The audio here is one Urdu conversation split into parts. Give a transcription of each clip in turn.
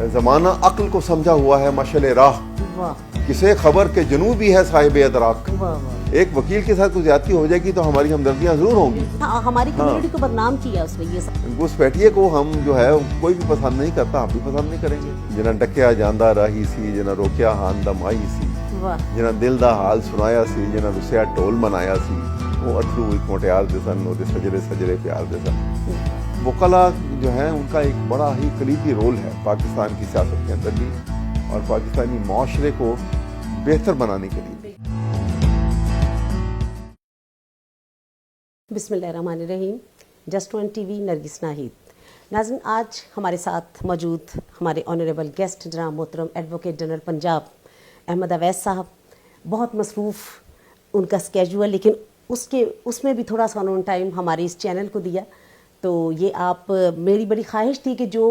زمانہ عقل کو سمجھا ہوا ہے مشعل راہ، کسے خبر کے جنوں بھی ہے صاحب ادراک۔ ایک وکیل کے ساتھ کوئی زیادتی ہو جائے گی تو ہماری ہمدردیاں ضرور ہوں گی۔ ہماری کمیونٹی کو بدنام کیا اس نے یہ سب۔ گھسپیٹیے کو ہم جو ہے کوئی بھی پسند نہیں کرتا، ہم بھی پسند نہیں کریں گے۔ جنہاں ڈکیا جاندہ راہی سی، جنہاں روکیا ہان دا مائی سی، جنہاں دل دا حال سنایا سی، جنہاں رسیا ٹول منایا سی، وہ اتھرو ایک موٹیال دے سن، وہ دے سجرے سجرے پیار دے سن۔ وکلا جو ہیں ان کا ایک بڑا ہی کلیدی رول ہے پاکستان کی سیاست کے اندر بھی اور پاکستانی معاشرے کو بہتر بنانے کے لیے۔ بسم اللہ الرحمن الرحیم۔ جسٹ ون ٹی وی، نرگس ناہید۔ ناظرین، آج ہمارے ساتھ موجود ہمارے آنریبل گیسٹ جناب محترم ایڈوکیٹ جنرل پنجاب احمد اویس صاحب۔ بہت مصروف ان کا اسکیجول، لیکن اس میں بھی تھوڑا سا انہوں نے ٹائم ہمارے اس چینل کو دیا۔ تو یہ آپ، میری بڑی خواہش تھی کہ جو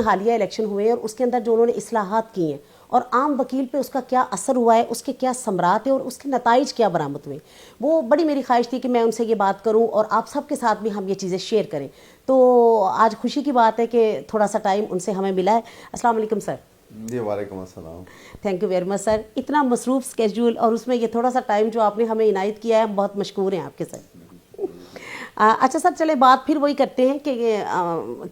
حالیہ الیکشن ہوئے اور اس کے اندر جو انہوں نے اصلاحات کی ہیں اور عام وکیل پہ اس کا کیا اثر ہوا ہے، اس کے کیا ثمرات ہیں اور اس کے نتائج کیا برآمد ہوئے، وہ بڑی میری خواہش تھی کہ میں ان سے یہ بات کروں اور آپ سب کے ساتھ بھی ہم یہ چیزیں شیئر کریں۔ تو آج خوشی کی بات ہے کہ تھوڑا سا ٹائم ان سے ہمیں ملا ہے۔ السلام علیکم سر۔ جی وعلیکم السلام۔ تھینک یو ویری مچ سر، اتنا مصروف اسکیجول اور اس میں یہ تھوڑا سا ٹائم جو آپ نے ہمیں عنایت کیا ہے، ہم بہت مشکور ہیں آپ کے سر۔ اچھا سر، چلے بات پھر وہی کرتے ہیں کہ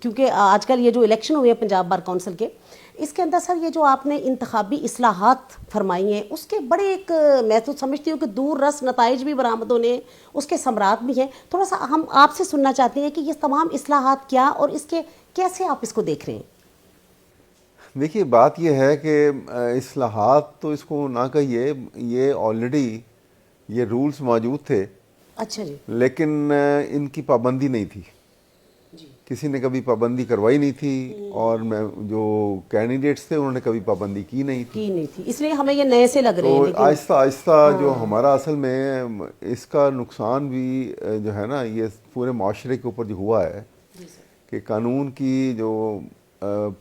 کیونکہ آج کل یہ جو الیکشن ہوئے ہیں پنجاب بار کونسل کے، اس کے اندر سر یہ جو آپ نے انتخابی اصلاحات فرمائی ہیں، اس کے بڑے ایک، میں تو سمجھتی ہوں کہ دور رس نتائج بھی برآمد ہونے ہیں، اس کے ثمرات بھی ہیں۔ تھوڑا سا ہم آپ سے سننا چاہتے ہیں کہ یہ تمام اصلاحات کیا اور اس کے کیسے آپ اس کو دیکھ رہے ہیں؟ دیکھیے، بات یہ ہے کہ اصلاحات تو اس کو نہ کہیے، یہ آلریڈی یہ رولز موجود تھے۔ اچھا جی۔ لیکن ان کی پابندی نہیں تھی، کسی نے کبھی پابندی کروائی نہیں تھی، اور جو کینڈیڈیٹس تھے انہوں نے کبھی پابندی کی نہیں تھی، اس لیے ہمیں یہ نئے سے لگ رہے ہیں۔ تو آہستہ آہستہ جو ہمارا اصل میں اس کا نقصان بھی جو ہے نا، یہ پورے معاشرے کے اوپر جو ہوا ہے کہ قانون کی جو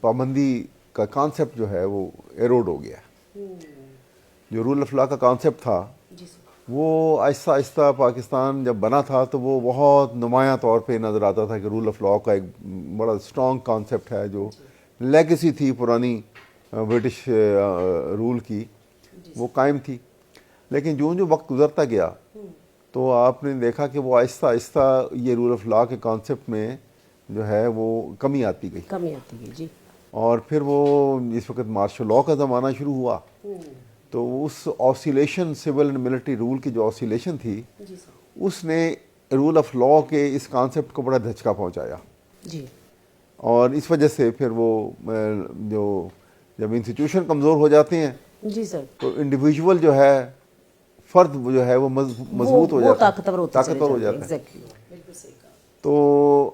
پابندی کا کانسیپٹ جو ہے وہ ایروڈ ہو گیا۔ جو رول آف لا کا کانسیپٹ تھا وہ آہستہ آہستہ پاکستان جب بنا تھا تو وہ بہت نمایاں طور پہ نظر آتا تھا کہ رول آف لا کا ایک بڑا اسٹرانگ کانسیپٹ ہے، جو لیگیسی تھی پرانی برٹش رول کی، وہ قائم تھی۔ لیکن جو وقت گزرتا گیا تو آپ نے دیکھا کہ وہ آہستہ آہستہ یہ رول آف لا کے کانسیپٹ میں جو ہے وہ کمی آتی گئی جی۔ اور پھر وہ جس وقت مارشل لا کا زمانہ شروع ہوا تو اس آسیلیشن، سول اینڈ ملٹری رول کی جو آسیلیشن تھی، اس نے رول آف لا کے اس کانسیپٹ کو بڑا دھچکا پہنچایا جی۔ اور اس وجہ سے پھر وہ جو جب انسٹیٹیوشن کمزور ہو جاتے ہیں جی سر، تو انڈیویجول جو ہے، فرد جو ہے وہ مضبوط ہو جاتا ہے، طاقتور ہو جاتا ہے۔ تو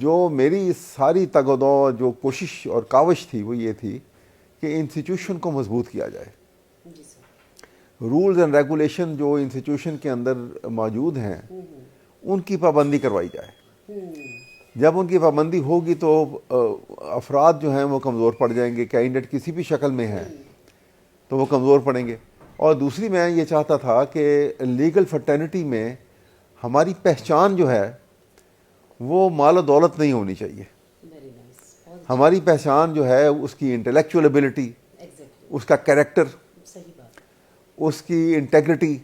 جو میری ساری تگ و دو جو کوشش اور کاوش تھی وہ یہ تھی کہ انسٹیٹیوشن کو مضبوط کیا جائے، رولز اینڈ ریگولیشن جو انسٹیٹیوشن کے اندر موجود ہیں ان کی پابندی کروائی جائے۔ جب ان کی پابندی ہوگی تو افراد جو ہیں وہ کمزور پڑ جائیں گے، کینڈیڈیٹ کسی بھی شکل میں ہیں تو وہ کمزور پڑیں گے۔ اور دوسری میں یہ چاہتا تھا کہ لیگل فرٹرنٹی میں ہماری پہچان جو ہے وہ مال و دولت نہیں ہونی چاہیے۔ ہماری پہچان جو ہے اس کی انٹلیکچوئل ایبلٹی، اس کا کیریکٹر، اس کی انٹیگریٹی،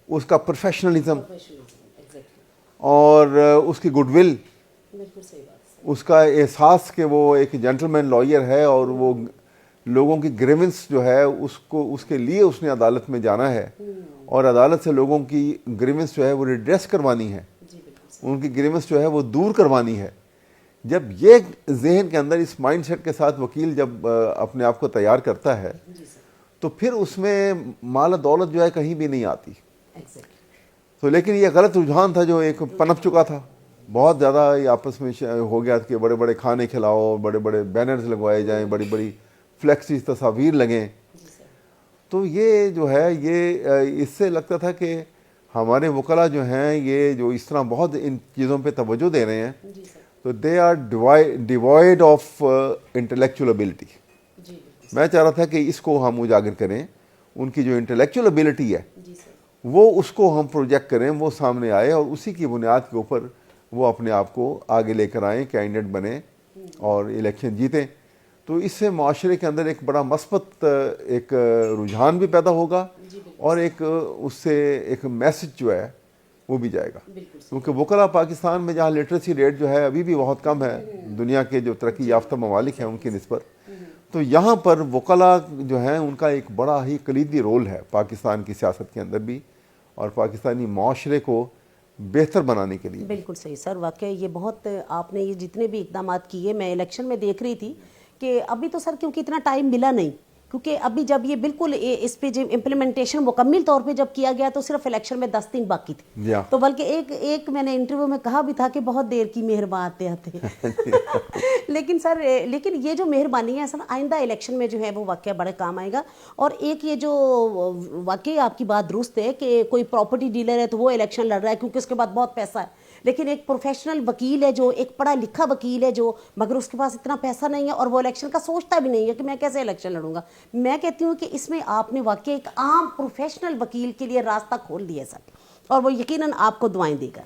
اس کا پروفیشنلزم اور اس کی گڈ ول، اس کا احساس کہ وہ ایک جینٹلمین لائر ہے اور وہ لوگوں کی گریونس جو ہے اس کے لیے اس نے عدالت میں جانا ہے اور عدالت سے لوگوں کی گریونس جو ہے وہ ریڈریس کروانی ہے، ان کی گریونس جو ہے وہ دور کروانی ہے۔ جب یہ ذہن کے اندر، اس مائنڈ سیٹ کے ساتھ وکیل جب اپنے آپ کو تیار کرتا ہے تو پھر اس میں مال و دولت جو ہے کہیں بھی نہیں آتی۔ تو لیکن یہ غلط رجحان تھا جو ایک پنپ چکا تھا، بہت زیادہ یہ آپس میں ہو گیا کہ بڑے بڑے کھانے کھلاؤ، بڑے بڑے بینرز لگوائے جائیں، بڑی بڑی فلیکسی تصاویر لگیں۔ تو یہ جو ہے یہ اس سے لگتا تھا کہ ہمارے وکلا جو ہیں یہ جو اس طرح بہت ان چیزوں پہ توجہ دے رہے ہیں تو they are devoid of intellectual ability. میں چاہ رہا تھا کہ اس کو ہم اجاگر کریں، ان کی جو انٹلیکچوئل ایبلٹی ہے وہ اس کو ہم پروجیکٹ کریں، وہ سامنے آئے اور اسی کی بنیاد کے اوپر وہ اپنے آپ کو آگے لے کر آئیں، کینڈیڈیٹ بنیں اور الیکشن جیتیں۔ تو اس سے معاشرے کے اندر ایک بڑا مثبت ایک رجحان بھی پیدا ہوگا اور ایک اس سے ایک میسج جو ہے وہ بھی جائے گا. کیونکہ وکلاء پاکستان میں جہاں لٹریسی ریٹ جو ہے ابھی بھی بہت کم ہے دنیا کے جو ترقی یافتہ ممالک ہیں ان کی نسبت, تو یہاں پر وکلاء جو ہیں ان کا ایک بڑا ہی کلیدی رول ہے پاکستان کی سیاست کے اندر بھی اور پاکستانی معاشرے کو بہتر بنانے کے لیے. بالکل صحیح سر, واقعی یہ بہت آپ نے یہ جتنے بھی اقدامات کیے, میں الیکشن میں دیکھ رہی تھی کہ ابھی تو سر کیونکہ اتنا ٹائم ملا نہیں, کیونکہ ابھی جب یہ بالکل اس پہ جب امپلیمنٹیشن مکمل طور پہ جب کیا گیا تو صرف الیکشن میں 10 دن باقی تھے, تو بلکہ ایک میں نے انٹرویو میں کہا بھی تھا کہ بہت دیر کی مہربان آتے آتے لیکن سر لیکن یہ جو مہربانی ہے سر آئندہ الیکشن میں جو ہے وہ واقعہ بڑے کام آئے گا. اور ایک یہ جو واقعی آپ کی بات درست ہے کہ کوئی پراپرٹی ڈیلر ہے تو وہ الیکشن لڑ رہا ہے کیونکہ اس کے بعد بہت پیسہ ہے, لیکن ایک پروفیشنل وکیل ہے جو ایک پڑھا لکھا وکیل ہے جو مگر اس کے پاس اتنا پیسہ نہیں ہے اور وہ الیکشن کا سوچتا بھی نہیں ہے کہ میں کیسے الیکشن لڑوں گا. میں کہتی ہوں کہ اس میں آپ نے واقعی ایک عام پروفیشنل وکیل کے لیے راستہ کھول دیا سر, اور وہ یقیناً آپ کو دعائیں دے گا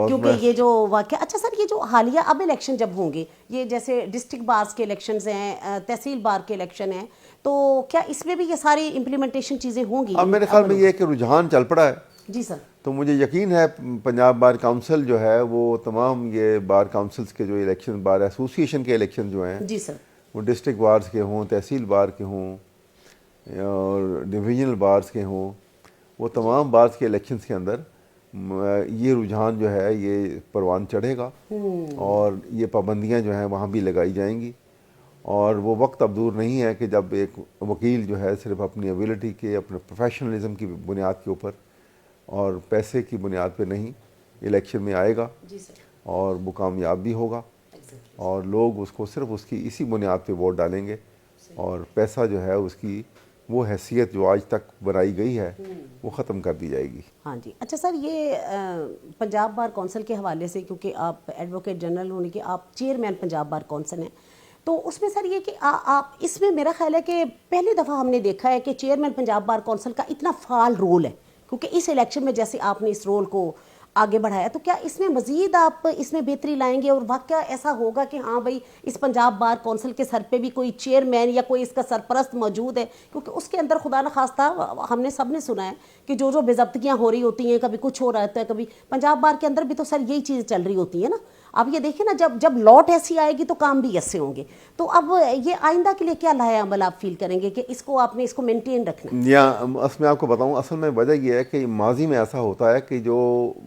کیونکہ یہ جو واقعہ. اچھا سر, یہ جو حالیہ اب الیکشن جب ہوں گے, یہ جیسے ڈسٹرکٹ بارز کے الیکشنز ہیں, تحصیل بار کے الیکشن ہیں, تو کیا اس میں بھی یہ ساری امپلیمنٹیشن چیزیں ہوں گی؟ اب میرے خیال میں یہ کہ رجحان چل پڑا ہے. جی سر. تو مجھے یقین ہے پنجاب بار کونسل جو ہے وہ تمام یہ بار کونسلز کے جو الیکشن, بار ایسوسیشن کے الیکشن جو ہیں جی سر, وہ ڈسٹرکٹ بارز کے ہوں, تحصیل بار کے ہوں اور ڈویژنل بارز کے ہوں, وہ تمام بارز کے الیکشنز کے اندر یہ رجحان جو ہے یہ پروان چڑھے گا اور یہ پابندیاں جو ہیں وہاں بھی لگائی جائیں گی. اور وہ وقت اب دور نہیں ہے کہ جب ایک وکیل جو ہے صرف اپنی ایبیلٹی کے, اپنے پروفیشنلزم کی بنیاد کے اوپر اور پیسے کی بنیاد پہ نہیں الیکشن میں آئے گا اور وہ کامیاب بھی ہوگا اور لوگ اس کو صرف اس کی اسی بنیاد پہ ووٹ ڈالیں گے اور پیسہ جو ہے اس کی وہ حیثیت جو آج تک بنائی گئی ہے وہ ختم کر دی جائے گی. ہاں جی. اچھا سر, یہ پنجاب بار کونسل کے حوالے سے, کیونکہ آپ ایڈوکیٹ جنرل ہونے کے آپ چیئرمین پنجاب بار کونسل ہیں, تو اس میں سر یہ کہ آپ اس میں میرا خیال ہے کہ پہلی دفعہ ہم نے دیکھا ہے کہ چیئرمین پنجاب بار کونسل کا اتنا فعال رول ہے, کیونکہ اس الیکشن میں جیسے آپ نے اس رول کو آگے بڑھایا, تو کیا اس میں مزید آپ اس میں بہتری لائیں گے اور واقعہ ایسا ہوگا کہ ہاں بھائی اس پنجاب بار کونسل کے سر پہ بھی کوئی چیئرمین یا کوئی اس کا سرپرست موجود ہے, کیونکہ اس کے اندر خدا نخواستہ ہم نے سب نے سنا ہے کہ جو بے ضابطگیاں ہو رہی ہوتی ہیں, کبھی کچھ ہو رہا ہے, کبھی پنجاب بار کے اندر بھی تو سر یہی چیز چل رہی ہوتی ہے نا. اب یہ دیکھیں نا, جب لوٹ ایسی آئے گی تو کام بھی ایسے ہوں گے, تو اب یہ آئندہ کے لیے کیا لایا عمل آپ فیل کریں گے کہ اس کو آپ نے اس کو مینٹین رکھنا ہے؟ یا اصل میں آپ کو بتاؤں, اصل میں وجہ یہ ہے کہ ماضی میں ایسا ہوتا ہے کہ جو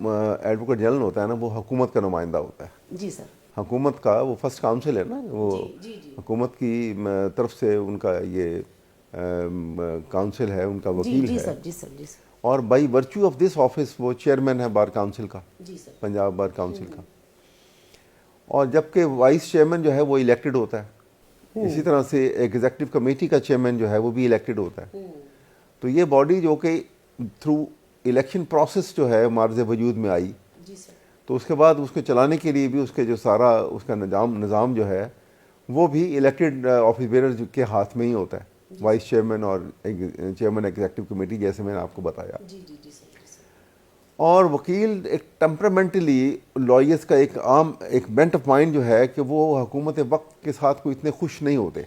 ایڈوکیٹ جنرل ہوتا ہے نا وہ حکومت کا نمائندہ ہوتا ہے. جی سر. حکومت کا وہ فرسٹ کاؤنسل ہے نا, وہ حکومت کی طرف سے ان کا یہ کاؤنسل ہے, ان کا وکیل ہے. جی سر. اور by virtue of this office وہ چیئرمین ہے بار کاؤنسل کا, پنجاب بار کاؤنسل کا. اور جبکہ وائس چیئرمین جو ہے وہ الیکٹڈ ہوتا ہے, اسی طرح سے ایگزیکٹو کمیٹی کا چیئرمین جو ہے وہ بھی الیکٹڈ ہوتا ہے. تو یہ باڈی جو کہ تھرو الیکشن پروسیس جو ہے معرض وجود میں آئی, تو اس کے بعد اس کو چلانے کے لیے بھی اس کے جو سارا اس کا نظام جو ہے وہ بھی الیکٹڈ آفس بیئرر کے ہاتھ میں ہی ہوتا ہے, وائس چیئرمین اور چیئرمین ایگزیکٹو کمیٹی, جیسے میں نے آپ کو بتایا. اور وکیل ایک ٹیمپرامنٹلی لائرز کا ایک عام ایک بینٹ آف مائنڈ جو ہے کہ وہ حکومت وقت کے ساتھ کوئی اتنے خوش نہیں ہوتے,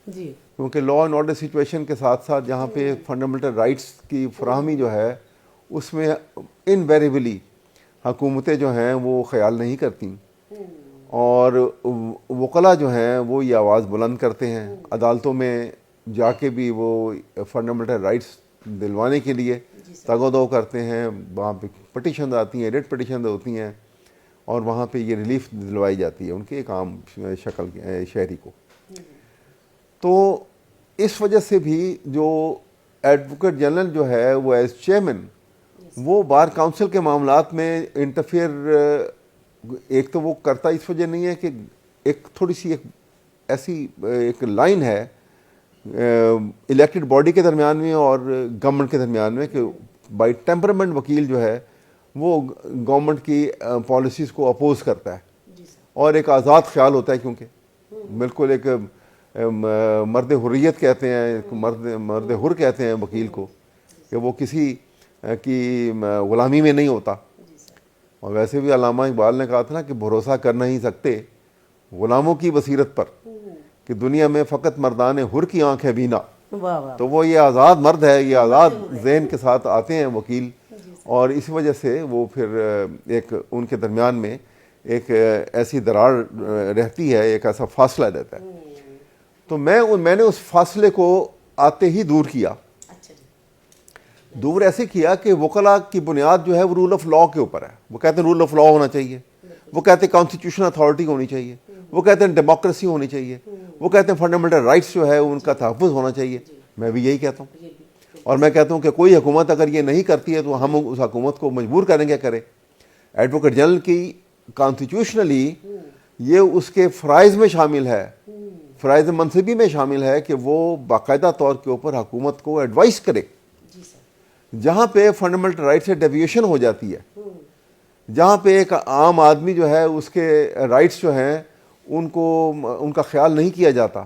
کیونکہ لا اینڈ آرڈر سچویشن کے ساتھ ساتھ جہاں پہ فنڈامنٹل رائٹس کی فراہمی جو ہے اس میں انویریبلی حکومتیں جو ہیں وہ خیال نہیں کرتی, اور وکلاء جو ہیں وہ یہ آواز بلند کرتے ہیں, عدالتوں میں جا کے بھی وہ فنڈامنٹل رائٹس دلوانے کے لیے تگ و دو کرتے ہیں, وہاں پہ پٹیشن آتی ہیں, ریٹ پٹیشن ہوتی ہیں, اور وہاں پہ یہ ریلیف دلوائی جاتی ہے ان کے ایک عام شکل شہری کو. تو اس وجہ سے بھی جو ایڈوکیٹ جنرل جو ہے وہ ایز چیئرمین وہ بار کاؤنسل کے معاملات میں انٹرفیئر ایک تو وہ کرتا اس وجہ نہیں ہے کہ ایک تھوڑی سی ایک ایسی ایک لائن ہے الیکٹڈ باڈی کے درمیان میں اور گورنمنٹ کے درمیان میں کہ بائی ٹیمپرمنٹ وکیل جو ہے وہ گورنمنٹ کی پالیسیز کو اپوز کرتا ہے, اور ایک آزاد خیال ہوتا ہے, کیونکہ بالکل ایک مرد حریت کہتے ہیں, مرد حر کہتے ہیں وکیل کو, کہ وہ کسی کی غلامی میں نہیں ہوتا. اور ویسے بھی علامہ اقبال نے کہا تھا نا کہ بھروسہ کر نہیں سکتے غلاموں کی بصیرت پر, کہ دنیا میں فقط مردان حر کی آنکھ ہے بینا. واہ واہ. تو وہ یہ آزاد مرد ہے, یہ آزاد ذہن کے ساتھ آتے ہیں وکیل, اور اس وجہ سے وہ پھر ایک ان کے درمیان میں ایک ایسی درار رہتی ہے, ایک ایسا فاصلہ رہتا ہے. تو میں نے اس فاصلے کو آتے ہی دور کیا. دور ایسے کیا کہ وکلا کی بنیاد جو ہے وہ رول آف لا کے اوپر ہے. وہ کہتے ہیں رول آف لا ہونا چاہیے, وہ کہتے ہیں کانسٹیٹیوشنل اتھارٹی ہونی چاہیے, وہ کہتے ہیں ڈیموکریسی ہونی چاہیے, وہ کہتے ہیں فنڈامنٹل رائٹس جو ہے ان کا تحفظ ہونا چاہیے. میں بھی یہی کہتا ہوں, اور میں کہتا ہوں کہ کوئی حکومت اگر یہ نہیں کرتی ہے تو ہم اس حکومت کو مجبور کریں گے کرے. ایڈوکیٹ جنرل کی کانسٹیٹیوشنلی یہ اس کے فرائض میں شامل ہے, فرائض منصبی میں شامل ہے کہ وہ باقاعدہ طور کے اوپر حکومت کو ایڈوائز کرے. جہاں پہ فنڈامنٹل رائٹ سے ڈیویشن ہو جاتی ہے, جہاں پہ ایک عام آدمی جو ہے اس کے رائٹس جو ہیں ان کا خیال نہیں کیا جاتا,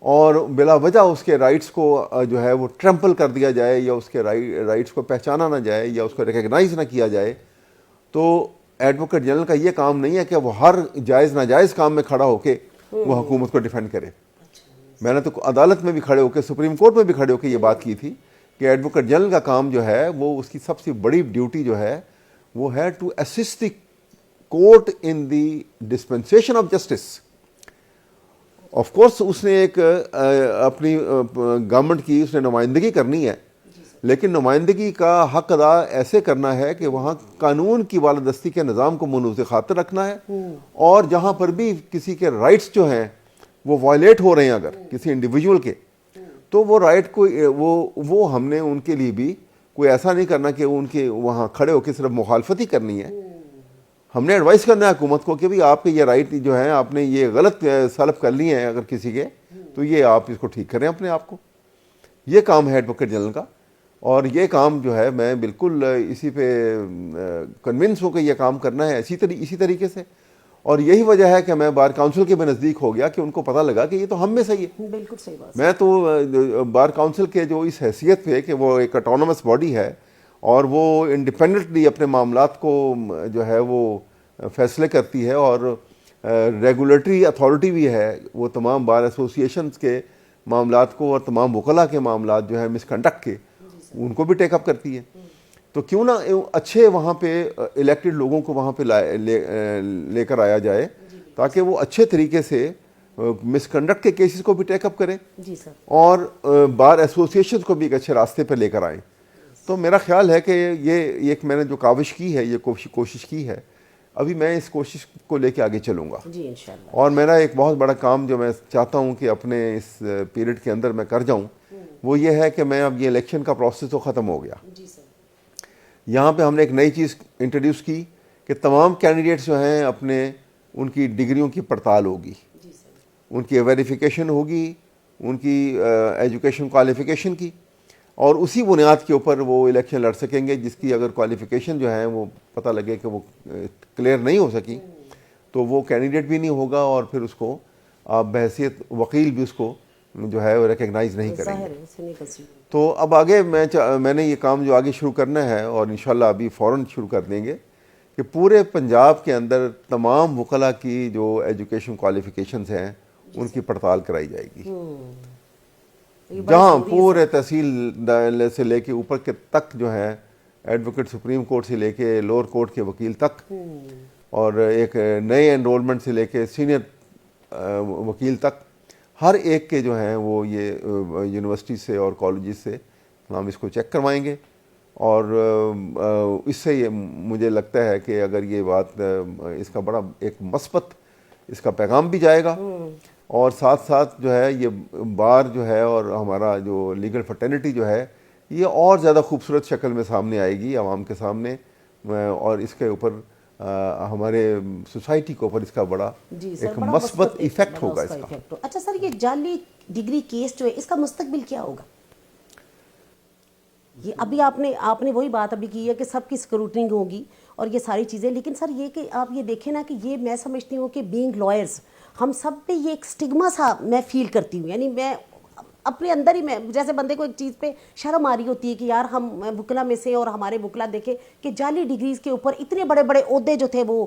اور بلا وجہ اس کے رائٹس کو جو ہے وہ ٹرمپل کر دیا جائے, یا اس کے رائٹس کو پہچانا نہ جائے, یا اس کو ریکگنائز نہ کیا جائے, تو ایڈوکیٹ جنرل کا یہ کام نہیں ہے کہ وہ ہر جائز ناجائز کام میں کھڑا ہو کے وہ حکومت کو ڈیفینڈ کرے. میں نے تو عدالت میں بھی کھڑے ہو کے, سپریم کورٹ میں بھی کھڑے ہو کے یہ بات کی تھی کہ ایڈوکیٹ جنرل کا کام جو ہے وہ اس کی سب سے بڑی ڈیوٹی جو ہے وہ ہے to assist the court in the dispensation of justice. Of course اس نے ایک اپنی گورنمنٹ کی اس نے نمائندگی کرنی ہے, لیکن نمائندگی کا حق ادا ایسے کرنا ہے کہ وہاں قانون کی بالادستی کے نظام کو منوط خاطر رکھنا ہے, اور جہاں پر بھی کسی کے رائٹس جو ہیں وہ وائلیٹ ہو رہے ہیں اگر کسی انڈیویجول کے, تو وہ رائٹ کو وہ ہم نے ان کے لیے بھی کوئی ایسا نہیں کرنا کہ ان کے وہاں کھڑے ہو کے صرف مخالفت ہی کرنی ہے. ہم نے ایڈوائز کرنا ہے حکومت کو کہ آپ کے یہ رائٹ جو ہیں آپ نے یہ غلط سلب کر لی ہیں اگر کسی کے, تو یہ آپ اس کو ٹھیک کریں اپنے آپ کو. یہ کام ہے ایڈوکیٹ جنرل کا, اور یہ کام جو ہے میں بالکل اسی پہ کنونس ہوں کہ یہ کام کرنا ہے اسی طریقے سے. اور یہی وجہ ہے کہ میں بار کاؤنسل کے بھی نزدیک ہو گیا کہ ان کو پتہ لگا کہ یہ تو ہم میں صحیح ہے. بالکل صحیح بات. میں تو بار کاؤنسل کے جو اس حیثیت پہ کہ وہ ایک اٹونومس باڈی ہے اور وہ انڈیپینڈنٹلی اپنے معاملات کو جو ہے وہ فیصلے کرتی ہے, اور ریگولیٹری اتھارٹی بھی ہے, وہ تمام بار ایسوسیشنز کے معاملات کو اور تمام وکلاء کے معاملات جو ہے مس کنڈکٹ کے ان کو بھی ٹیک اپ کرتی ہے. تو کیوں نہ اچھے وہاں پہ الیکٹڈ لوگوں کو وہاں پہ لے کر آیا جائے تاکہ وہ اچھے طریقے سے مس کنڈکٹ کے کیسز کو بھی ٹیک اپ کریں, اور بار ایسوسیشنز کو بھی ایک اچھے راستے پہ لے کر آئیں. تو میرا خیال ہے کہ یہ ایک میں نے جو کاوش کی ہے, یہ کوشش کی ہے, ابھی میں اس کوشش کو لے کے آگے چلوں گا. جی انشاءاللہ. اور میرا ایک بہت بڑا کام جو میں چاہتا ہوں کہ اپنے اس پیریڈ کے اندر میں کر جاؤں وہ یہ ہے کہ میں اب یہ الیکشن کا پروسیس تو ختم ہو گیا. یہاں پہ ہم نے ایک نئی چیز انٹروڈیوس کی کہ تمام کینڈیڈیٹس جو ہیں اپنے ان کی ڈگریوں کی پڑتال ہوگی, ان کی ویریفیکیشن ہوگی, ان کی ایجوکیشن کوالیفیکیشن کی, اور اسی بنیاد کے اوپر وہ الیکشن لڑ سکیں گے. جس کی اگر کوالیفیکیشن جو ہے وہ پتہ لگے کہ وہ کلیئر نہیں ہو سکی تو وہ کینڈیڈیٹ بھی نہیں ہوگا, اور پھر اس کو آپ بحیثیت وکیل بھی اس کو جو ہے وہ ریکگنائز نہیں کریں گے. تو اب آگے میں نے یہ کام جو آگے شروع کرنا ہے, اور انشاءاللہ ابھی فوراً شروع کر دیں گے, کہ پورے پنجاب کے اندر تمام وکلاء کی جو ایجوکیشن کوالیفیکیشنز ہیں ان کی پڑتال کرائی جائے گی. جہاں پورے تحصیل سے لے کے اوپر کے تک جو ہے ایڈوکیٹ سپریم کورٹ سے لے کے لوور کورٹ کے وکیل تک, اور ایک نئے انرولمنٹ سے لے کے سینئر وکیل تک, ہر ایک کے جو ہیں وہ یہ یونیورسٹی سے اور کالجز سے ہم اس کو چیک کروائیں گے. اور اس سے یہ مجھے لگتا ہے کہ اگر یہ بات اس کا بڑا ایک مثبت اس کا پیغام بھی جائے گا, اور ساتھ ساتھ جو ہے یہ بار جو ہے اور ہمارا جو لیگل فرٹرنٹی جو ہے یہ اور زیادہ خوبصورت شکل میں سامنے آئے گی عوام کے سامنے, اور اس کے اوپر ہمارے سوسائٹی کے اوپر اس کا بڑا ایک مثبت ایفیکٹ ہوگا اس کا. اچھا سر, یہ جعلی ڈگری کیس جو ہے اس کا مستقبل کیا ہوگا؟ یہ ابھی آپ نے وہی بات ابھی کی ہے کہ سب کی اسکروٹنگ ہوگی اور یہ ساری چیزیں, لیکن سر یہ کہ آپ یہ دیکھیں نا کہ یہ میں سمجھتی ہوں کہ بینگ لائرز ہم سب پہ یہ ایک سٹگما سا میں فیل کرتی ہوں. یعنی میں اپنے اندر ہی میں جیسے بندے کو ایک چیز پہ شرم آ رہی ہوتی ہے کہ یار ہم وکلا میں سے اور ہمارے وکلا دیکھے کہ جعلی ڈگریز کے اوپر اتنے بڑے بڑے عہدے جو تھے وہ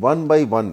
1 by 1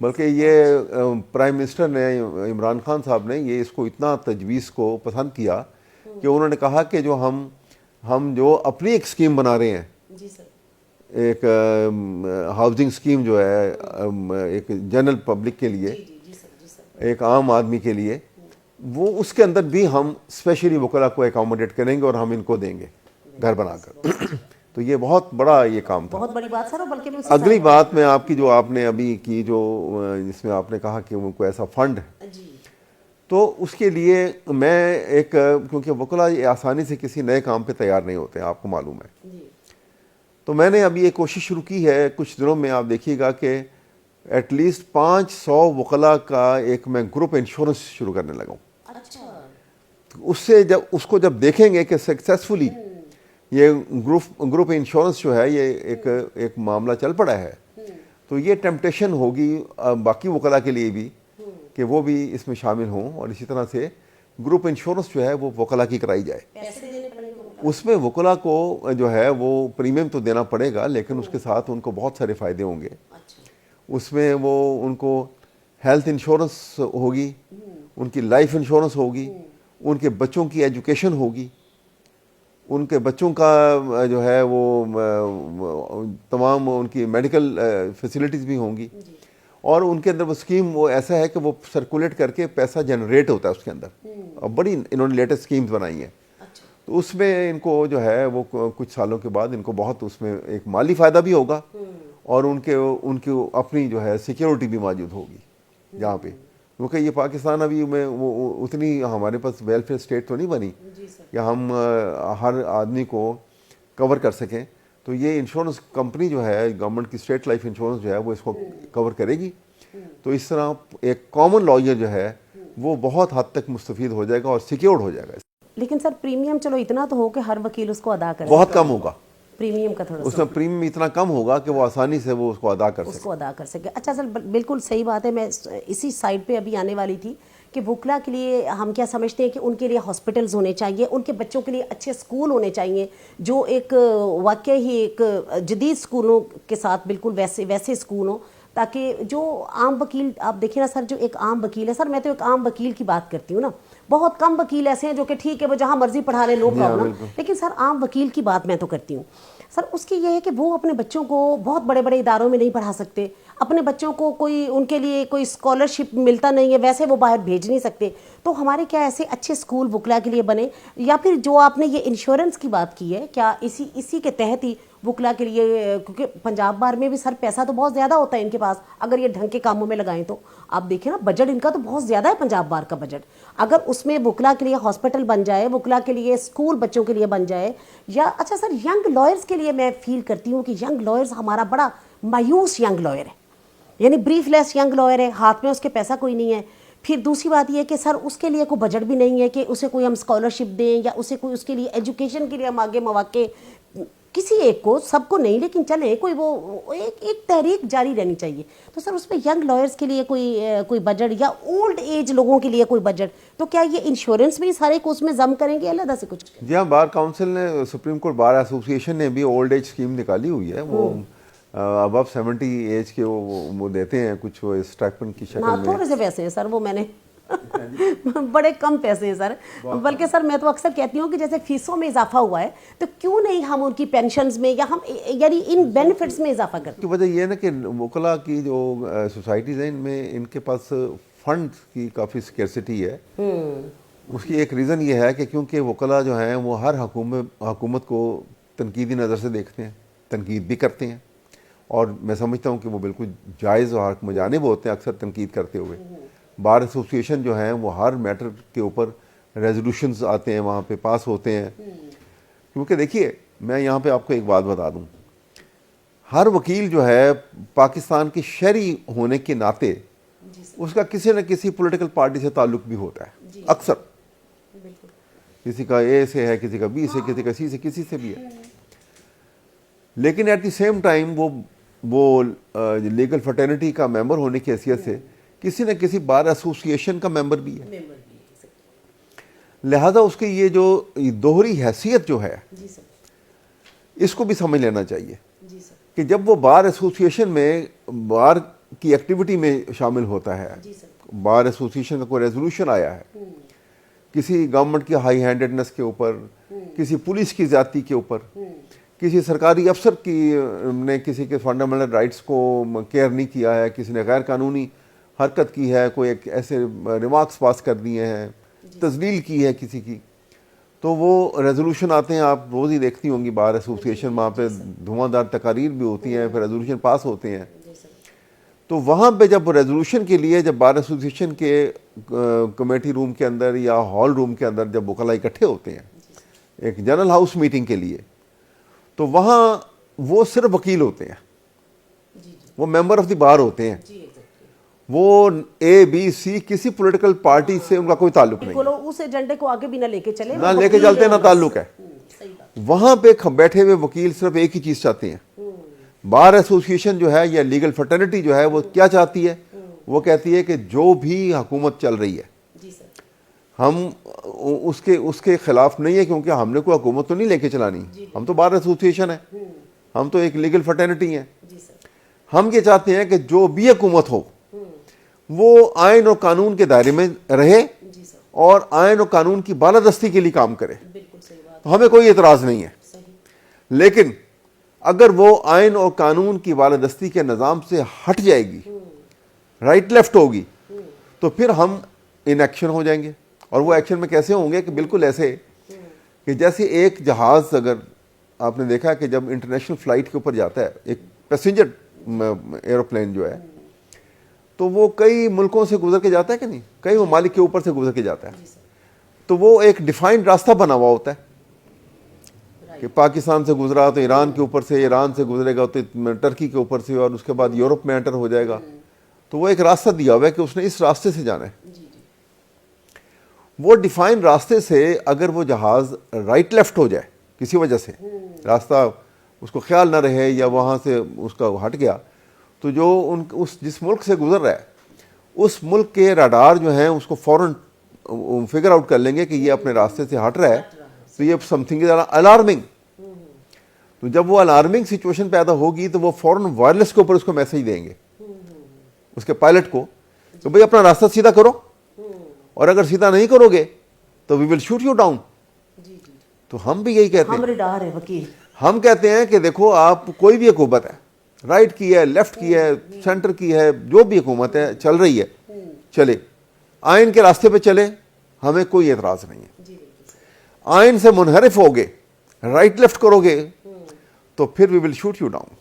بلکہ یہ پرائم منسٹر نے عمران خان صاحب نے یہ اس کو اتنا تجویز کو پسند کیا کہ انہوں نے کہا کہ جو ہم جو اپنی ایک اسکیم بنا رہے ہیں, جی سر, ایک ہاؤسنگ اسکیم جو ہے ایک جنرل پبلک کے لیے, جی سر, ایک عام آدمی کے لیے, وہ اس کے اندر بھی ہم اسپیشلی وکلا کو اکاموڈیٹ کریں گے اور ہم ان کو دیں گے گھر بنا کر. تو یہ بہت بڑا یہ کام تھا. بہت بڑی بات سر. اور بلکہ اگلی بات میں آپ کی جو آپ نے ابھی کی, جو جس میں آپ نے کہا کہ ان کو ایسا فنڈ, تو اس کے لیے میں ایک, کیونکہ وکلا یہ آسانی سے کسی نئے کام پہ تیار نہیں ہوتے ہیں, آپ کو معلوم ہے, تو میں نے ابھی یہ کوشش شروع کی ہے کچھ دنوں میں. آپ دیکھیے گا کہ ایٹ لیسٹ 500 وکلا کا ایک میں گروپ انشورنس شروع کرنے لگا ہوں. اس سے اس کو جب دیکھیں گے کہ سکسیسفلی یہ گروپ انشورنس جو ہے یہ ایک معاملہ چل پڑا ہے, تو یہ ٹیمپٹیشن ہوگی باقی وکلا کے لیے بھی کہ وہ بھی اس میں شامل ہوں, اور اسی طرح سے گروپ انشورنس جو ہے وہ وکلا کی کرائی جائے. اس میں وکلا کو جو ہے وہ پریمیم تو دینا پڑے گا, لیکن اس کے ساتھ ان کو بہت سارے فائدے ہوں گے. اس میں وہ ان کو ہیلتھ انشورنس ہوگی, ان کی لائف انشورنس ہوگی, ان کے بچوں کی ایجوکیشن ہوگی, ان کے بچوں کا جو ہے وہ تمام ان کی میڈیکل فیسلٹیز بھی ہوں گی, اور ان کے اندر وہ اسکیم وہ ایسا ہے کہ وہ سرکولیٹ کر کے پیسہ جنریٹ ہوتا ہے اس کے اندر. اور بڑی انہوں نے لیٹسٹ اسکیمز بنائی ہیں, تو اس میں ان کو جو ہے وہ کچھ سالوں کے بعد ان کو بہت اس میں ایک مالی فائدہ بھی ہوگا, اور ان کی اپنی جو ہے سیکیورٹی بھی موجود ہوگی جہاں پہ, کیونکہ یہ پاکستان ابھی میں وہ اتنی ہمارے پاس ویلفیئر اسٹیٹ تو نہیں بنی کہ ہم ہر آدمی کو کور کر سکیں. تو یہ انشورنس کمپنی جو ہے گورنمنٹ کی اسٹیٹ لائف انشورنس جو ہے وہ اس کو کور کرے گی. تو اس طرح ایک کامن لائر جو ہے وہ بہت حد تک مستفید ہو جائے گا اور سیکیورڈ ہو جائے گا. لیکن سر پریمیم چلو اتنا تو ہو کہ ہر وکیل اس کو ادا کرے, بہت کم ہوگا پریمیم کا تھوڑا اس میں پریمیم اتنا کم ہوگا کہ وہ آسانی سے وہ اس کو ادا کر سکے. اچھا سر, بالکل صحیح بات ہے. میں اسی سائڈ پہ ابھی آنے والی تھی کہ وکلا کے لیے ہم کیا سمجھتے ہیں کہ ان کے لیے ہاسپٹلز ہونے چاہیے, ان کے بچوں کے لیے اچھے اسکول ہونے چاہیے, جو ایک واقعی ہی ایک جدید اسکولوں کے ساتھ بالکل ویسے اسکول ہوں, تاکہ جو عام وکیل آپ دیکھیں نا سر, جو ایک عام وکیل ہے سر, میں تو ایک عام وکیل کی بات کرتی ہوں نا, بہت کم وکیل ایسے ہیں جو کہ ٹھیک ہے وہ جہاں مرضی پڑھا لیں, نو پرابلم, لیکن سر عام وکیل کی بات میں تو کرتی ہوں سر. اس کی یہ ہے کہ وہ اپنے بچوں کو بہت بڑے بڑے اداروں میں نہیں پڑھا سکتے, اپنے بچوں کو کوئی ان کے لیے کوئی اسکالرشپ ملتا نہیں ہے, ویسے وہ باہر بھیج نہیں سکتے. تو ہمارے کیا ایسے اچھے اسکول وکلا کے لیے بنے, یا پھر جو آپ نے یہ انشورنس کی بات کی ہے, کیا اسی کے تحت ہی وکلا کے لیے, کیونکہ پنجاب بار میں بھی سر پیسہ تو بہت زیادہ ہوتا ہے ان کے پاس, اگر یہ ڈھنگ کے کاموں میں لگائیں تو آپ دیکھیں نا بجٹ ان کا تو بہت زیادہ ہے پنجاب بار کا بجٹ. اگر اس میں وکلا کے لیے ہاسپٹل بن جائے, وکلا کے لیے اسکول بچوں کے لیے بن جائے, یا اچھا سر ینگ لائرز کے لیے میں فیل کرتی ہوں کہ ینگ لائرز ہمارا بڑا مایوس ینگ لائر ہے, یعنی بریف لیس ینگ لائر ہے, ہاتھ میں اس کے پیسہ کوئی نہیں ہے. پھر دوسری بات یہ کہ سر اس کے لیے کوئی بجٹ بھی نہیں ہے کہ اسے کوئی ہم اسکالرشپ دیں, یا اسے کوئی اس کے لیے ایجوکیشن کے لیے ہم آگے مواقع, کسی ایک کو, سب کو نہیں, لیکن چلیں کوئی وہ ایک تحریک جاری رہنی چاہیے. تو سر اس میں ینگ لائرز کے لیے کوئی بجٹ, یا اولڈ ایج لوگوں کے لیے کوئی بجٹ, تو کیا یہ انشورنس بھی سارے کو اس میں ضم کریں گے علیحدہ سے کچھ؟ جی ہاں, بار کاؤنسل نے, سپریم کورٹ بار ایسوسیشن نے بھی اولڈ ایج اسکیم نکالی ہوئی ہے. وہ ابو 70 ایج کے وہ دیتے ہیں کچھ اسٹائپنڈ کی شکل میں. تھوڑے سے پیسے ہیں سر وہ, میں نے بڑے کم پیسے ہیں سر. بلکہ سر میں تو اکثر کہتی ہوں کہ جیسے فیسوں میں اضافہ ہوا ہے, تو کیوں نہیں ہم ان کی پینشنز میں, یا ہم یعنی ان بینیفٹس میں اضافہ کرتے ہیں. کی وجہ یہ ہے نا کہ وکلا کی جو سوسائٹیز ہیں ان میں ان کے پاس فنڈ کی کافی اسکیرسٹی ہے. اس کی ایک ریزن یہ ہے کہ کیونکہ وکلا جو ہیں وہ ہر حکومت کو تنقیدی نظر سے دیکھتے ہیں, تنقید بھی کرتے ہیں, اور میں سمجھتا ہوں کہ وہ بالکل جائز اور حق مجانب ہوتے ہیں اکثر تنقید کرتے ہوئے. بار ایسوسیشن جو ہیں وہ ہر میٹر کے اوپر ریزولوشنز آتے ہیں, وہاں پہ پاس ہوتے ہیں. کیونکہ دیکھیے میں یہاں پہ آپ کو ایک بات بتا دوں, ہر وکیل جو ہے پاکستان کی شہری ہونے کے ناطے اس کا کسی نہ کسی پولیٹیکل پارٹی سے تعلق بھی ہوتا ہے اکثر. کسی کا اے سے ہے, کسی کا بی سے, کسی کا سی سے, کسی سے بھی ہے. لیکن ایٹ دی سیم ٹائم وہ لیگل فرٹرنیٹی کا ممبر ہونے کی حیثیت سے کسی نہ کسی بار ایسوسیشن کا ممبر بھی ہے. لہذا اس کی یہ جو دوہری حیثیت جو ہے اس کو بھی سمجھ لینا چاہیے کہ جب وہ بار ایسوسیشن میں بار کی ایکٹیویٹی میں شامل ہوتا ہے. بار ایسوسیشن کا کوئی ریزولوشن آیا ہے کسی گورنمنٹ کی ہائی ہینڈڈنس کے اوپر, کسی پولیس کی زیادتی کے اوپر, کسی سرکاری افسر کی نے کسی کے فنڈامنٹل رائٹس کو کیئر نہیں کیا ہے, کسی نے غیر قانونی حرکت کی ہے, کوئی ایک ایسے ریمارکس پاس کر دیے ہیں, تذلیل کی ہے کسی کی, تو وہ ریزولوشن آتے ہیں. آپ روز ہی دیکھتی ہوں گی بار ایسوسیشن, وہاں پہ دھواں دار تقاریر بھی ہوتی ہیں, پھر ریزولوشن پاس ہوتے ہیں. تو وہاں پہ جب ریزولوشن کے لیے جب بار ایسوسیشن کے کمیٹی روم کے اندر یا ہال روم کے اندر جب وکلاء اکٹھے ہوتے ہیں ایک جنرل ہاؤس میٹنگ کے لیے, تو وہاں وہ صرف وکیل ہوتے ہیں, وہ ممبر آف دی بار ہوتے ہیں, وہ اے بی سی کسی پولیٹیکل پارٹی سے ان کا کوئی تعلق نہیں, اس ایجنڈے کو آگے بھی نہ لے کے چلے, نہ لے کے چلتے, نہ تعلق ہے. وہاں پہ بیٹھے ہوئے وکیل صرف ایک ہی چیز چاہتے ہیں. بار ایسوسیشن جو ہے یا لیگل فرٹرنٹی جو ہے وہ کیا چاہتی ہے, وہ کہتی ہے کہ جو بھی حکومت چل رہی ہے ہم اس کے خلاف نہیں ہے, کیونکہ ہم نے کوئی حکومت تو نہیں لے کے چلانی, ہم تو بار ایسوسیشن ہے, ہم تو ایک لیگل فرٹرنٹی ہیں. ہم یہ چاہتے ہیں کہ جو بھی حکومت ہو وہ آئین اور قانون کے دائرے میں رہے اور آئین اور قانون کی بالادستی کے لیے کام کرے. تو ہمیں کوئی اعتراض نہیں ہے, لیکن اگر وہ آئین اور قانون کی بالادستی کے نظام سے ہٹ جائے گی, رائٹ لیفٹ ہوگی, تو پھر ہم ان ایکشن ہو جائیں گے. اور وہ ایکشن میں کیسے ہوں گے کہ بالکل ایسے کہ جیسے ایک جہاز, اگر آپ نے دیکھا کہ جب انٹرنیشنل فلائٹ کے اوپر جاتا ہے ایک پیسنجر ایروپلین جو ہے, تو وہ کئی ملکوں سے گزر کے جاتا ہے کہ نہیں, کئی ممالک کے اوپر سے گزر کے جاتا ہے. تو وہ ایک ڈیفائنڈ راستہ بنا ہوا ہوتا ہے کہ پاکستان سے گزرا تو ایران کے اوپر سے, ایران سے گزرے گا تو ٹرکی کے اوپر سے, اور اس کے بعد یورپ میں انٹر ہو جائے گا. تو وہ ایک راستہ دیا ہوا ہے کہ اس نے اس راستے سے جانا ہے. وہ ڈیفائن راستے سے اگر وہ جہاز رائٹ لیفٹ ہو جائے کسی وجہ سے, راستہ اس کو خیال نہ رہے یا وہاں سے اس کا ہٹ گیا, تو جو جس ملک سے گزر رہا ہے اس ملک کے راڈار جو ہیں اس کو فوراً فگر آؤٹ کر لیں گے کہ یہ اپنے راستے سے ہٹ رہا ہے, تو یہ سم تھنگ از الارمنگ. تو جب وہ الارمنگ سچویشن پیدا ہوگی تو وہ فوراً وائرلیس کے اوپر اس کو میسج دیں گے, اس کے پائلٹ کو, کہ بھئی اپنا راستہ سیدھا کرو, اور اگر سیدھا نہیں کرو گے تو وی ول شوٹ یو ڈاؤن. تو ہم بھی یہی کہتے ہیں, ہم ریڈار ہے وکیل, ہم کہتے ہیں کہ دیکھو آپ کوئی بھی حکومت ہے, رائٹ کی ہے, لیفٹ کی ہے, سینٹر کی ہے, جو بھی حکومت ہے چل رہی ہے, چلے آئین کے راستے پہ چلے, ہمیں کوئی اعتراض نہیں ہے. آئین سے منحرف ہوگے, رائٹ لیفٹ کرو گے, تو پھر وی ول شوٹ یو ڈاؤن.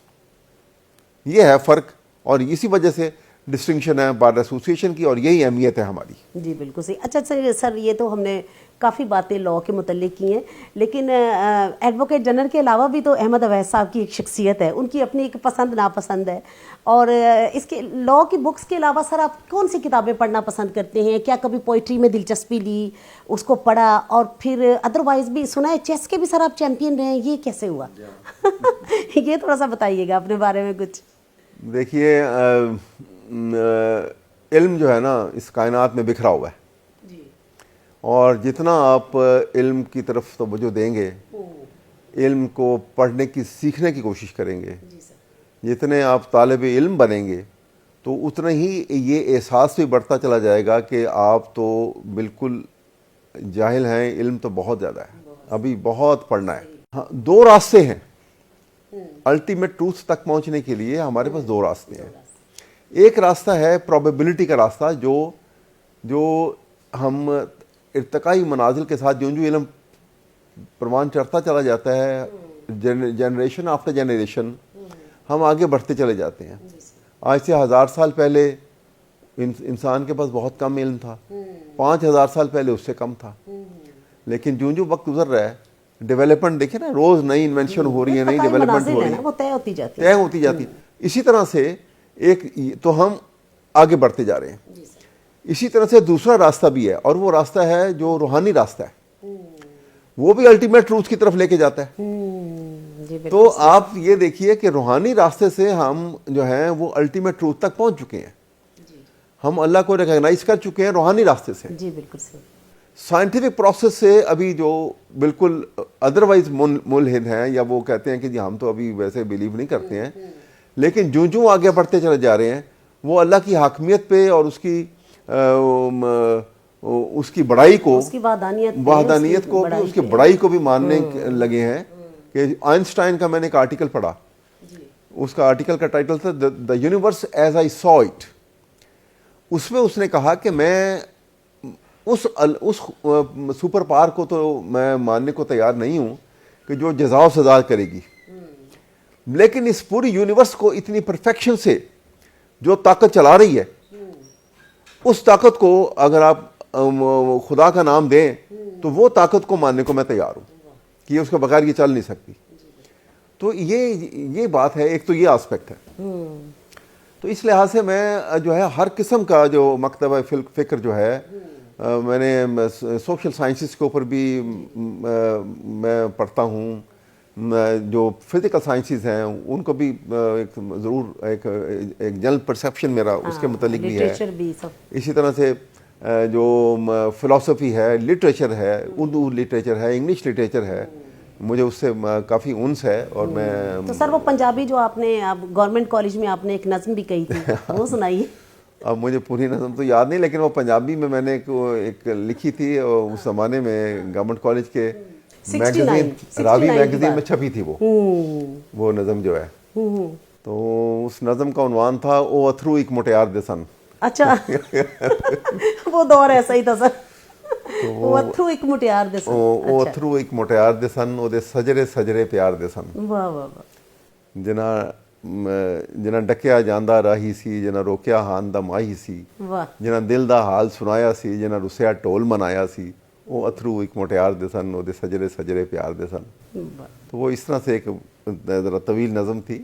یہ ہے فرق, اور اسی وجہ سے ڈسٹنکشن ہے بار ایسوسیشن کی, اور یہی اہمیت ہے ہماری. جی بالکل صحیح. اچھا سر, یہ تو ہم نے کافی باتیں لاء کے متعلق کی ہیں, لیکن ایڈوکیٹ جنرل کے علاوہ بھی تو احمد اویس صاحب کی ایک شخصیت ہے, ان کی اپنی ایک پسند ناپسند ہے. اور اس کے لاء کی بکس کے علاوہ سر آپ کون سی کتابیں پڑھنا پسند کرتے ہیں؟ کیا کبھی پوئٹری میں دلچسپی لی, اس کو پڑھا, اور پھر ادروائز بھی سنا ہے چیس کے بھی سر آپ چیمپئن رہے ہیں, یہ کیسے ہوا؟ یہ تھوڑا سا بتائیے گا اپنے بارے میں کچھ. دیکھیے, علم جو ہے نا اس کائنات میں بکھرا ہوا ہے, اور جتنا آپ علم کی طرف توجہ دیں گے, علم کو پڑھنے کی سیکھنے کی کوشش کریں گے, جتنے آپ طالب علم بنیں گے, تو اتنا ہی یہ احساس بھی بڑھتا چلا جائے گا کہ آپ تو بالکل جاہل ہیں, علم تو بہت زیادہ ہے, ابھی بہت پڑھنا ہے. ہاں, دو راستے ہیں الٹیمیٹ ٹروتھ تک پہنچنے کے لیے, ہمارے پاس دو راستے ہیں. ایک راستہ ہے پروبیبلٹی کا راستہ, جو ہم ارتقائی منازل کے ساتھ جو علم پروان چڑھتا چلا جاتا ہے, جنریشن آفٹر جنریشن ہم آگے بڑھتے چلے جاتے ہیں. آج سے 1000 سال پہلے انسان کے پاس بہت کم علم تھا, 5000 سال پہلے اس سے کم تھا, لیکن جو وقت گزر رہا ہے, ڈیولپمنٹ دیکھیں نا, روز نئی انوینشن ہو رہی ہے, نئی ڈیولپمنٹ ہو رہی ہے, وہ طے ہوتی جاتی ہے. اسی طرح سے تو ہم آگے بڑھتے جا رہے ہیں. اسی طرح سے دوسرا راستہ بھی ہے, اور وہ راستہ ہے جو روحانی راستہ ہے, وہ بھی الٹیمیٹ ٹروتھ کی طرف لے کے جاتا ہے. تو آپ یہ دیکھیے کہ روحانی راستے سے ہم جو ہیں وہ الٹیمیٹ ٹروتھ تک پہنچ چکے ہیں, ہم اللہ کو ریکگنائز کر چکے ہیں روحانی راستے سے. جی بالکل صحیح. سائنٹیفک پروسیس سے ابھی جو بالکل ادروائز ملحد ہیں, یا وہ کہتے ہیں کہ جی ہم تو ابھی ویسے بلیو نہیں کرتے ہیں, لیکن جو آگے بڑھتے چلے جا رہے ہیں وہ اللہ کی حاکمیت پہ اور اس کی بڑائی کو, اس کی وحدانیت کو بھی, اس کی بڑائی کو بھی ماننے لگے ہیں. کہ آئنسٹائن کا میں نے ایک آرٹیکل پڑھا, اس کا آرٹیکل کا ٹائٹل تھا دا یونیورس ایز آئی سا اٹ. اس میں اس نے کہا کہ میں اس سپر پاور کو تو میں ماننے کو تیار نہیں ہوں کہ جو جزا و سزا کرے گی, لیکن اس پوری یونیورس کو اتنی پرفیکشن سے جو طاقت چلا رہی ہے, اس طاقت کو اگر آپ خدا کا نام دیں تو وہ طاقت کو ماننے کو میں تیار ہوں کہ یہ اس کے بغیر یہ چل نہیں سکتی. تو یہ بات ہے, ایک تو یہ آسپیکٹ ہے. تو اس لحاظ سے میں جو ہے ہر قسم کا جو مکتبہ فکر جو ہے, میں نے سوشل سائنسز کے اوپر بھی میں پڑھتا ہوں, جو فزیکل سائنسز ہیں ان کو بھی ضرور ایک جنرل پرسیپشن میرا اس کے متعلق بھی ہے. اسی طرح سے جو فلسفی ہے, لٹریچر ہے, اردو لٹریچر ہے, انگلش لٹریچر ہے, مجھے اس سے کافی انس ہے. اور میں تو سر وہ پنجابی جو آپ نے گورنمنٹ کالج میں آپ نے ایک نظم بھی کہی تھی, وہ سنائیے. اب مجھے پوری نظم تو یاد نہیں, لیکن وہ پنجابی میں نے ایک لکھی تھی, اور اس زمانے میں گورنمنٹ کالج کے میگزین راوی میگزین میں چھپی تھی وہ نظم جو ہے. تو اس نظم کا عنوان تھا او اتھرو ایک مٹیار دے سن. اچھا وہ دور ایسا ہی تھا سر. او اتھرو ایک مٹیار دے سن, او اتھرو ایک مٹیار دے سن, او دے سجرے سجرے پیار دے سن. واہ واہ واہ. جنا ڈکیا جاندا راہی سی, جنا روکیا ہان دا ماہی سی, جنا دل دا حال سنایا سی, جنا رسیا ٹول منایا سی, او اتھرو ایک مٹیار دے سن, او دے سجرے سجرے پیار دے سن. تو وہ اس طرح سے ایک ذرا طویل نظم تھی.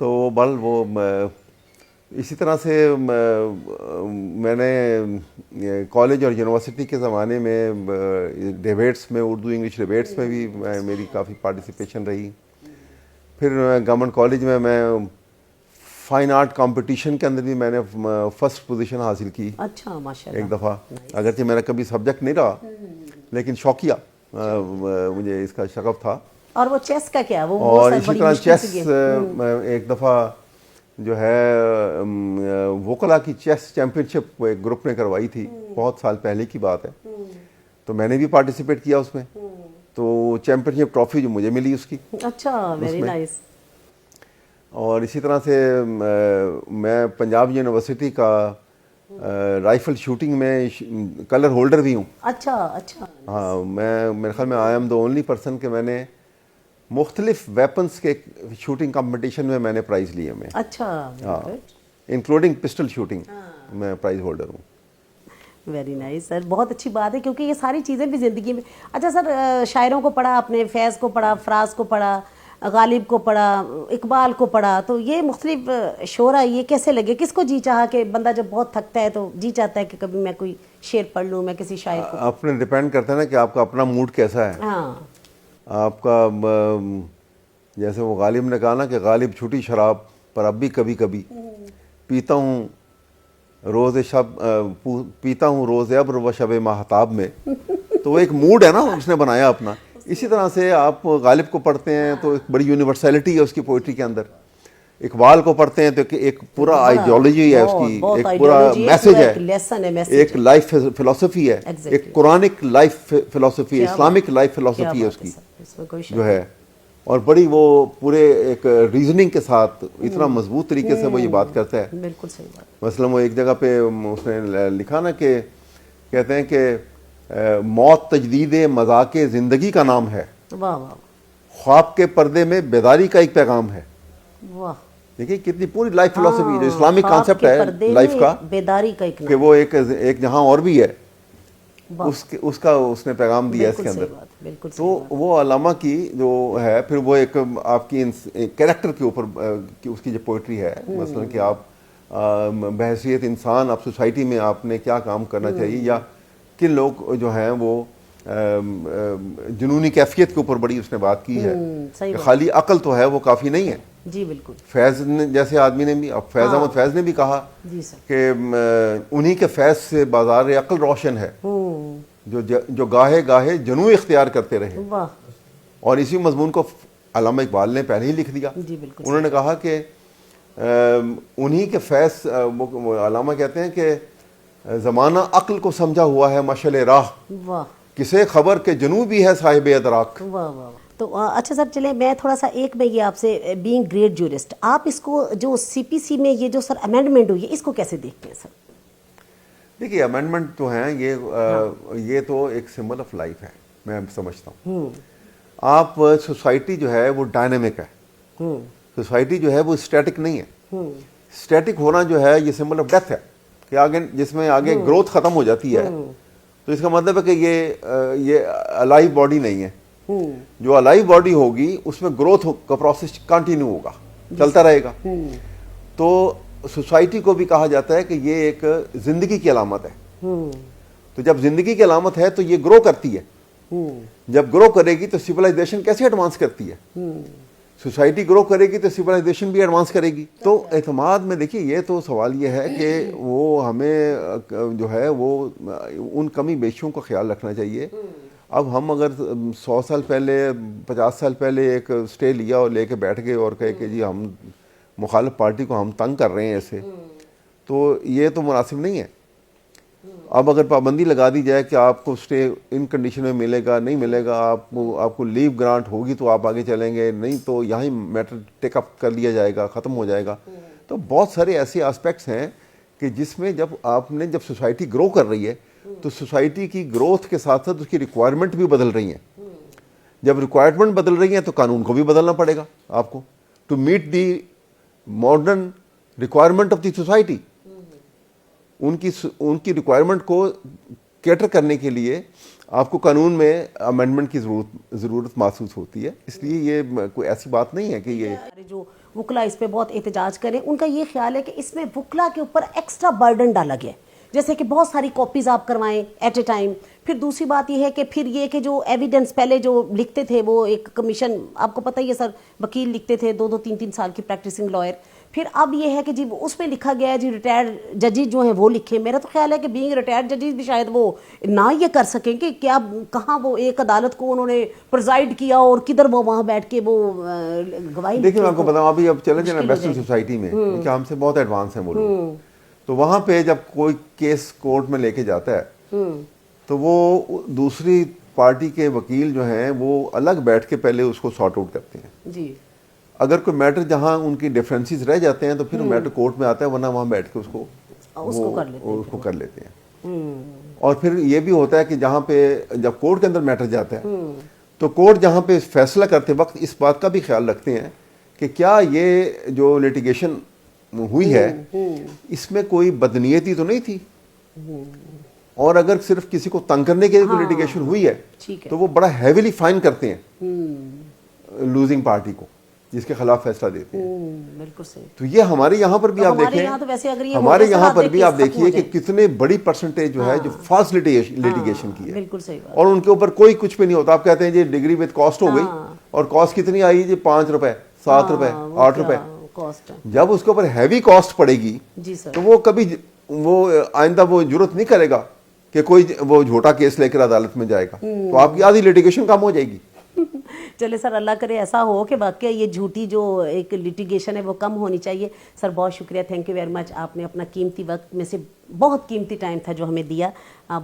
تو وہ اسی طرح سے میں نے کالج اور یونیورسٹی کے زمانے میں ڈیبیٹس میں, اردو انگلش ڈیبیٹس میں بھی میری کافی پارٹیسپیشن رہی. پھر گورنمنٹ کالج میں فائن آرٹ کمپٹیشن کے اندر بھی میں نے فرسٹ پوزیشن حاصل کی. اچھا ماشاءاللہ. ایک دفعہ, اگرچہ میرا کبھی سبجیکٹ نہیں رہا, لیکن شوقیہ مجھے اس کا شغف تھا. اور وہ چیس کا کیا؟ اور اسی طرح چیس ایک دفعہ جو ہے وکلا کی چیس چیمپئن شپ ایک گروپ نے کروائی تھی, بہت سال پہلے کی بات ہے. تو میں نے بھی پارٹیسپیٹ کیا اس میں. تو چیمپئن شپ ٹرافی جو مجھے ملی اس کی. اچھا, ویری نائس. اور اسی طرح سے میں پنجاب یونیورسٹی کا رائفل شوٹنگ میں کلر ہولڈر بھی ہوں. اچھا اچھا. ہاں, میرے خیال میں I am the only person کہ میں نے مختلف ویپنس کے شوٹنگ کمپٹیشن میں نے پرائز لیے میں. اچھا, ہاں, انکلوڈنگ پسٹل شوٹنگ میں پرائز ہولڈر ہوں. ویری نائس سر, بہت اچھی بات ہے, کیونکہ یہ ساری چیزیں بھی زندگی میں. اچھا سر, شاعروں کو پڑھا آپ نے, فیض کو پڑھا, فراز کو پڑھا, غالب کو پڑھا, اقبال کو پڑھا, تو یہ مختلف شعرا یہ کیسے لگے؟ کس کو جی چاہا کہ بندہ جب بہت تھکتا ہے تو جی چاہتا ہے کہ کبھی میں کوئی شعر پڑھ لوں, میں کسی شاعر کو؟ اپنے ڈپینڈ کرتا ہے نا کہ آپ کا اپنا موڈ کیسا ہے. ہاں, آپ کا جیسے وہ غالب نے کہا نا کہ غالب چھوٹی شراب پر اب بھی کبھی کبھی پیتا ہوں روز ابر و شب ماہتاب میں. تو وہ ایک موڈ ہے نا اس نے بنایا اپنا. اسی طرح سے آپ غالب کو پڑھتے ہیں تو ایک بڑی یونیورسلٹی ہے اس کی پوئٹری کے اندر. اقبال کو پڑھتے ہیں تو ایک پورا آئیڈیالوجی ہے اس کی, ایک پورا میسج ہے, ایک لائف فلسفی ہے, ایک قرآنک لائف فلسفی ہے, اسلامک لائف فلسفی ہے اس کی جو ہے. اور بڑی وہ پورے ایک ریزننگ کے ساتھ اتنا مضبوط طریقے سے وہ یہ بات کرتا ہے. بالکل صحیح بات. مثلا وہ ایک جگہ پہ اس نے لکھا نا کہ کہتے ہیں کہ موت تجدید مذاق زندگی کا نام ہے, واہ واہ, خواب کے پردے میں بیداری کا ایک پیغام ہے. واہ, دیکھیے کتنی پوری لائف فلسفی جو اسلامک کانسیپٹ ہے لائف کا, بیداری کا ایک کہ وہ ایک جہاں اور بھی ہے, اس کا اس نے پیغام دیا اس کے اندر. تو وہ علامہ کی جو ہے, پھر وہ ایک آپ کی کیریکٹر کے اوپر اس کی جو پوئٹری ہے, مثلا کہ آپ بحیثیت انسان آپ سوسائٹی میں آپ نے کیا کام کرنا چاہیے, یا کن لوگ جو ہیں وہ جنونی کیفیت کے اوپر بڑی اس نے بات کی ہے کہ خالی عقل تو ہے وہ کافی نہیں ہے. جی بالکل. فیض نے جیسے آدمی نے بھی, فیض احمد فیض نے بھی کہا کہ انہی کے فیض سے بازار عقل روشن ہے جو گاہے گاہے جنوں اختیار کرتے رہے. اور اسی مضمون کو علامہ اقبال نے پہلے ہی لکھ دیا. انہوں نے کہا کہ انہی کے فیض علامہ کہتے ہیں کہ زمانہ عقل کو سمجھا ہوا ہے مشعل راہ، واہ کسے خبر کے جنوبی ہے صاحب ادراک۔ واہ واہ۔ تو اچھا سر چلیں میں تھوڑا سا ایک میں یہ آپ سے بینگ گریٹ جورسٹ، آپ اس کو جو سی پی سی میں یہ جو سر امینڈمنٹ ہوئی ہے اس کو کیسے دیکھتے ہیں سر؟ دیکھیے امینڈمنٹ تو ہیں یہ تو ایک سمبل آف لائف ہے، میں سمجھتا ہوں۔ آپ سوسائٹی جو ہے وہ ڈائنامک ہے، سوسائٹی جو ہے وہ اسٹیٹک نہیں ہے۔ اسٹیٹک ہونا جو ہے یہ سمبل آف ڈیتھ ہے کہ آگے جس میں آگے گروتھ ختم ہو جاتی ہے، تو اس کا مطلب ہے کہ یہ الائیو باڈی نہیں ہے۔ جو الائیو باڈی ہوگی اس میں گروتھ کا پروسیس کنٹینیو ہوگا، چلتا رہے گا۔ تو سوسائٹی کو بھی کہا جاتا ہے کہ یہ ایک زندگی کی علامت ہے۔ تو جب زندگی کی علامت ہے تو یہ گرو کرتی ہے، جب گرو کرے گی تو سویلائزیشن کیسے ایڈوانس کرتی ہے؟ سوسائٹی گرو کرے گی تو سویلائزیشن بھی ایڈوانس کرے گی۔ تو اعتماد میں دیکھیے یہ تو سوال یہ ہے کہ وہ ہمیں جو ہے وہ ان کمی بیشیوں کا خیال رکھنا چاہیے۔ اب ہم اگر 100 سال پہلے 50 سال پہلے ایک سٹے لیا اور لے کے بیٹھ گئے اور کہے کہ جی ہم مخالف پارٹی کو ہم تنگ کر رہے ہیں ایسے، تو یہ تو مناسب نہیں ہے۔ اب اگر پابندی لگا دی جائے کہ آپ کو سٹے ان کنڈیشن میں ملے گا، نہیں ملے گا، آپ کو لیو گرانٹ ہوگی تو آپ آگے چلیں گے، نہیں تو یہاں میٹر ٹیک اپ کر لیا جائے گا، ختم ہو جائے گا۔ تو بہت سارے ایسے آسپیکٹس ہیں کہ جس میں جب سوسائٹی گرو کر رہی ہے تو سوسائٹی کی گروتھ کے ساتھ ساتھ اس کی ریکوائرمنٹ بھی بدل رہی ہیں۔ جب ریکوائرمنٹ بدل رہی ہیں تو قانون کو بھی بدلنا پڑے گا آپ کو، to meet the modern requirement of the society. ان کی ریکوائرمنٹ کو کیٹر کرنے کے لیے آپ کو قانون میں امینڈمنٹ کی ضرورت محسوس ہوتی ہے۔ اس لیے یہ کوئی ایسی بات نہیں ہے کہ یہ جو وکلا اس پہ بہت احتجاج کریں، ان کا یہ خیال ہے کہ اس میں وکلا کے اوپر ایکسٹرا برڈن ڈالا گیا ہے، جیسے کہ بہت ساری کاپیز آپ کروائیں ایٹ اے ٹائم۔ پھر دوسری بات یہ ہے کہ پھر یہ کہ جو ایویڈنس پہلے جو لکھتے تھے وہ ایک کمیشن، آپ کو پتہ ہی ہے سر، وکیل لکھتے تھے 2-2 3-3 سال کی پریکٹسنگ لائر، پھر اب یہ ہے کہ جی اس میں لکھا گیا ہے جی ریٹائرڈ ججز جو ہیں وہ لکھیں۔ میرا تو خیال ہے کہ بینگ ریٹائرڈ ججز بھی شاید وہ نہ یہ کر سکیں کہ کیا کہاں وہ ایک عدالت کو انہوں نے پرزائڈ کیا اور کدھر وہ وہاں بیٹھ کے وہ گواہی۔ دیکھیں میں آپ کو بتاؤں، ابھی اب چلے جائیں ویسٹرن سوسائٹی میں کہ ہم سے بہت ایڈوانس ہیں وہ لوگ، تو وہاں پہ جب کوئی کیس کورٹ میں لے کے جاتا ہے تو وہ دوسری پارٹی کے وکیل جو ہیں وہ الگ بیٹھ کے پہلے اس کو سارٹ آؤٹ کرتے ہیں جی۔ اگر کوئی میٹر جہاں ان کی ڈیفرنسز رہ جاتے ہیں تو پھر میٹر کورٹ میں آتا ہے، ورنہ وہاں بیٹھ کے اس کو کر لیتے ہیں۔ اور پھر یہ بھی ہوتا ہے کہ جہاں پہ جب کورٹ کے اندر میٹر جاتا ہے تو کورٹ جہاں پہ فیصلہ کرتے وقت اس بات کا بھی خیال رکھتے ہیں کہ کیا یہ جو لیٹیگیشن ہوئی ہے اس میں کوئی بدنیتی تو نہیں تھی، اور اگر صرف کسی کو تنگ کرنے کے لیے کوئی لیٹیگیشن ہوئی ہے تو وہ بڑا ہیویلی فائن کرتے ہیں لوزنگ پارٹی کو جس کے خلاف فیصلہ دیتے ہیں۔ بالکل صحیح۔ تو یہ ہمارے یہاں پر بھی آپ دیکھیں، ہمارے یہاں پر بھی آپ دیکھیے کہ کتنے بڑی پرسنٹیج جو ہے جو فاسٹ لیٹیگیشن کی ہے، بالکل صحیح بات، اور ان کے اوپر کوئی کچھ بھی نہیں ہوتا۔ آپ کہتے ہیں جی ڈگری وتھ کاسٹ ہو گئی، اور کاسٹ کتنی آئی جی 5 روپے 7 روپے 8 روپے۔ جب اس کے اوپر ہیوی کاسٹ پڑے گی تو وہ کبھی وہ آئندہ وہ جرت نہیں کرے گا کہ کوئی وہ جھوٹا کیس لے کر عدالت میں جائے گا، تو آپ کی آدھی لیٹیگیشن کم ہو جائے گی۔ چلے سر، اللہ کرے ایسا ہو کہ واقعی یہ جھوٹی جو ایک لیٹیگیشن ہے وہ کم ہونی چاہیے۔ سر بہت شکریہ، تھینک یو ویری مچ، آپ نے اپنا قیمتی وقت میں سے بہت قیمتی ٹائم تھا جو ہمیں دیا،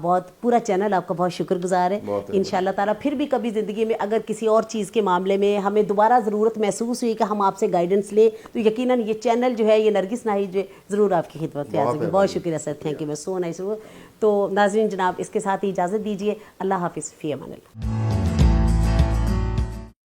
بہت پورا چینل آپ کا بہت شکر گزار ہے۔ انشاءاللہ تعالیٰ پھر بھی کبھی زندگی میں اگر کسی اور چیز کے معاملے میں ہمیں دوبارہ ضرورت محسوس ہوئی کہ ہم آپ سے گائیڈنس لیں تو یقیناً یہ چینل جو ہے، یہ نرگس ناہید جو ہے ضرور آپ کی خدمت میں حاضر ہے۔ بہت شکریہ سر، تھینک یو، سو نائس۔ تو ناظرین جناب اس کے ساتھ ہی اجازت دیجیے، اللہ حافظ، فی امان اللہ۔